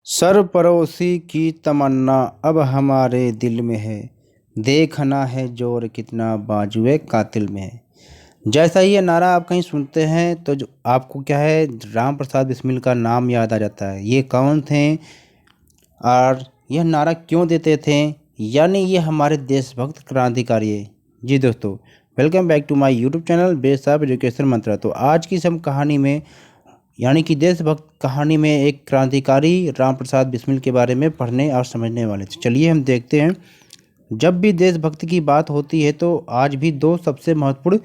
सरपरोशी की तमन्ना अब हमारे दिल में है, देखना है जोर कितना बाजुए कातिल में है। जैसा ही ये नारा आप कहीं सुनते हैं तो जो आपको क्या है, राम प्रसाद बिस्मिल का नाम याद आ जाता है। ये कौन थे और यह नारा क्यों देते थे? यानी ये हमारे देशभक्त क्रांतिकारी है। जी दोस्तों, welcome back to my YouTube channel base of education Mantra. तो आज की इस हम कहानी में यानी कि देशभक्त कहानी में एक क्रांतिकारी राम प्रसाद बिस्मिल के बारे में पढ़ने और समझने वाले थे। चलिए हम देखते हैं। जब भी देशभक्ति की बात होती है तो आज भी दो सबसे महत्वपूर्ण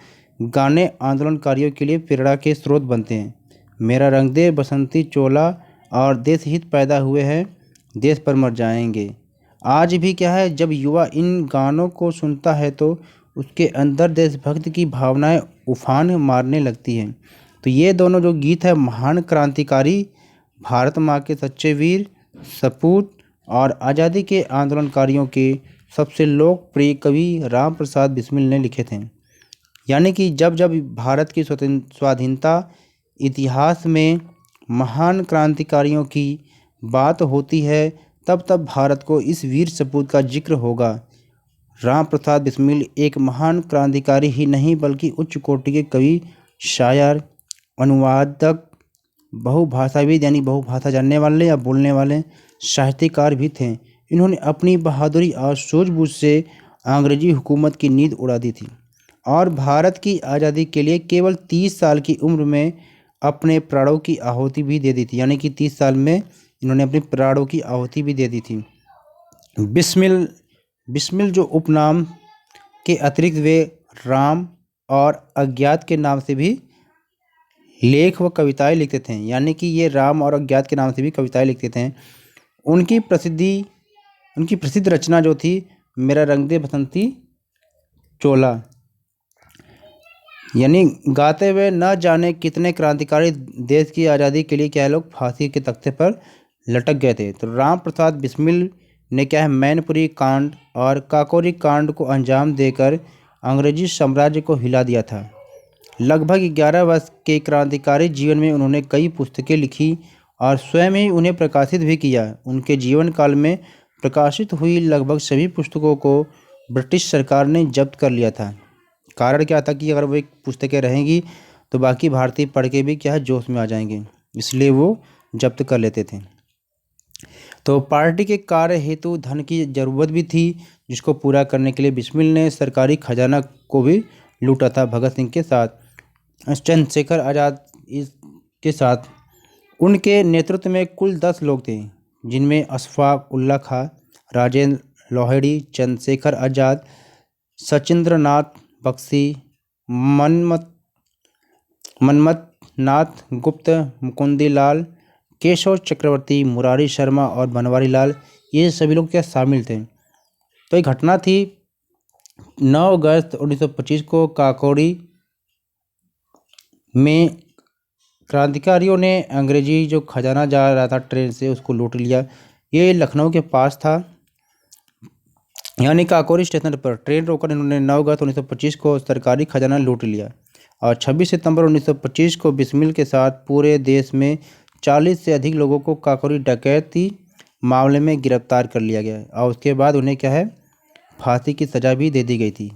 गाने आंदोलनकारियों के लिए प्रेरणा के स्रोत बनते हैं। मेरा रंग दे बसंती चोला और देश हित पैदा हुए हैं, देश पर मर जाएंगे। आज भी क्या है, जब युवा इन गानों को सुनता है तो उसके अंदर देशभक्ति की भावनाएं उफान मारने लगती हैं। तो ये दोनों जो गीत है, महान क्रांतिकारी, भारत माँ के सच्चे वीर, सपूत और आज़ादी के आंदोलनकारियों के सबसे लोकप्रिय कवि राम प्रसाद बिस्मिल ने लिखे थे। यानी कि जब जब भारत की स्वाधीनता इतिहास में महान क्रांतिकारियों की बात होती है, तब तब भारत को इस वीर सपूत का जिक्र होगा। राम प्रसाद बिस्मिल एक महान क्रांतिकारी ही नहीं बल्कि उच्च कोटि के कवि, शायर, अनुवादक, बहुभाषाविद यानी बहुभाषा जानने वाले या बोलने वाले साहित्यकार भी थे। इन्होंने अपनी बहादुरी और सूझबूझ से अंग्रेजी हुकूमत की नींद उड़ा दी थी और भारत की आज़ादी के लिए केवल 30 साल की उम्र में अपने प्राणों की आहुति भी दे दी थी। यानी कि 30 साल में इन्होंने अपने प्राणों की आहुति भी दे दी थी। बिस्मिल जो उपनाम के अतिरिक्त वे राम और अज्ञात के नाम से भी लेख व कविताएं लिखते थे। यानी कि ये राम और अज्ञात के नाम से भी कविताएं लिखते थे। उनकी प्रसिद्ध रचना जो थी, मेरा रंग दे बसंती चोला, यानी गाते हुए न जाने कितने क्रांतिकारी देश की आज़ादी के लिए क्या लोग फांसी के तख्ते पर लटक गए थे। तो राम प्रसाद बिस्मिल ने क्या है, मैनपुरी कांड और काकोरी कांड को अंजाम देकर अंग्रेजी साम्राज्य को हिला दिया था। लगभग 11 वर्ष के क्रांतिकारी जीवन में उन्होंने कई पुस्तकें लिखी और स्वयं ही उन्हें प्रकाशित भी किया। उनके जीवन काल में प्रकाशित हुई लगभग सभी पुस्तकों को ब्रिटिश सरकार ने जब्त कर लिया था। कारण क्या था कि अगर वो एक पुस्तकें रहेंगी तो बाकी भारतीय पढ़ के भी क्या है, जोश में आ जाएंगे, इसलिए वो जब्त कर लेते थे। तो पार्टी के कार्य हेतु धन की ज़रूरत भी थी, जिसको पूरा करने के लिए बिस्मिल ने सरकारी खजाना को भी लूटा था। भगत सिंह के साथ, चंद्रशेखर आज़ाद के साथ उनके नेतृत्व में कुल 10 लोग थे, जिनमें अशफाक उल्ला खां, राजेंद्र लोहड़ी, चंद्रशेखर आज़ाद, सचिंद्रनाथ बख्शी, मनमथ नाथ गुप्त, मुकुंदी लाल, केशव चक्रवर्ती, मुरारी शर्मा और बनवारी लाल, ये सभी लोग क्या शामिल थे। तो एक घटना थी 9 अगस्त 1925 को काकोरी में क्रांतिकारियों ने अंग्रेजी जो खजाना जा रहा था ट्रेन से, उसको लूट लिया। ये लखनऊ के पास था, यानी काकोरी स्टेशन पर ट्रेन रोककर इन्होंने 9 अगस्त 1925 को सरकारी खजाना लूट लिया और 26 सितंबर 1925 को बिस्मिल के साथ पूरे देश में 40 से अधिक लोगों को काकोरी डकैती मामले में गिरफ्तार कर लिया गया और उसके बाद उन्हें क्या है, फांसी की सज़ा भी दे दी गई थी।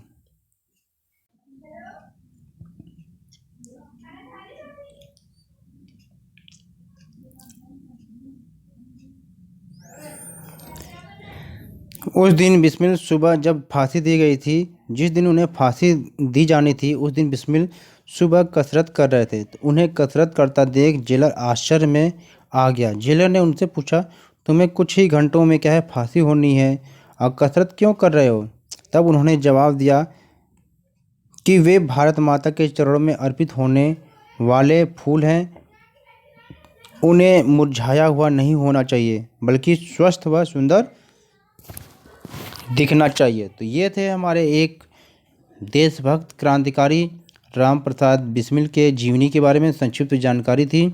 उस दिन बिस्मिल सुबह जब फांसी दी गई थी, जिस दिन उन्हें फांसी दी जानी थी, उस दिन बिस्मिल सुबह कसरत कर रहे थे। तो उन्हें कसरत करता देख जेलर आश्चर्य में आ गया। जेलर ने उनसे पूछा, तुम्हें कुछ ही घंटों में क्या है, फांसी होनी है और कसरत क्यों कर रहे हो? तब उन्होंने जवाब दिया कि वे भारत माता के चरणों में अर्पित होने वाले फूल हैं, उन्हें मुरझाया हुआ नहीं होना चाहिए बल्कि स्वस्थ व सुंदर दिखना चाहिए। तो ये थे हमारे एक देशभक्त क्रांतिकारी राम प्रसाद बिस्मिल के जीवनी के बारे में संक्षिप्त जानकारी थी।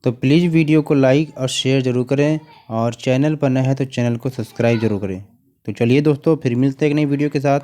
तो प्लीज़ वीडियो को लाइक और शेयर ज़रूर करें और चैनल पर नए हैं तो चैनल को सब्सक्राइब ज़रूर करें। तो चलिए दोस्तों, फिर मिलते हैं एक नई वीडियो के साथ।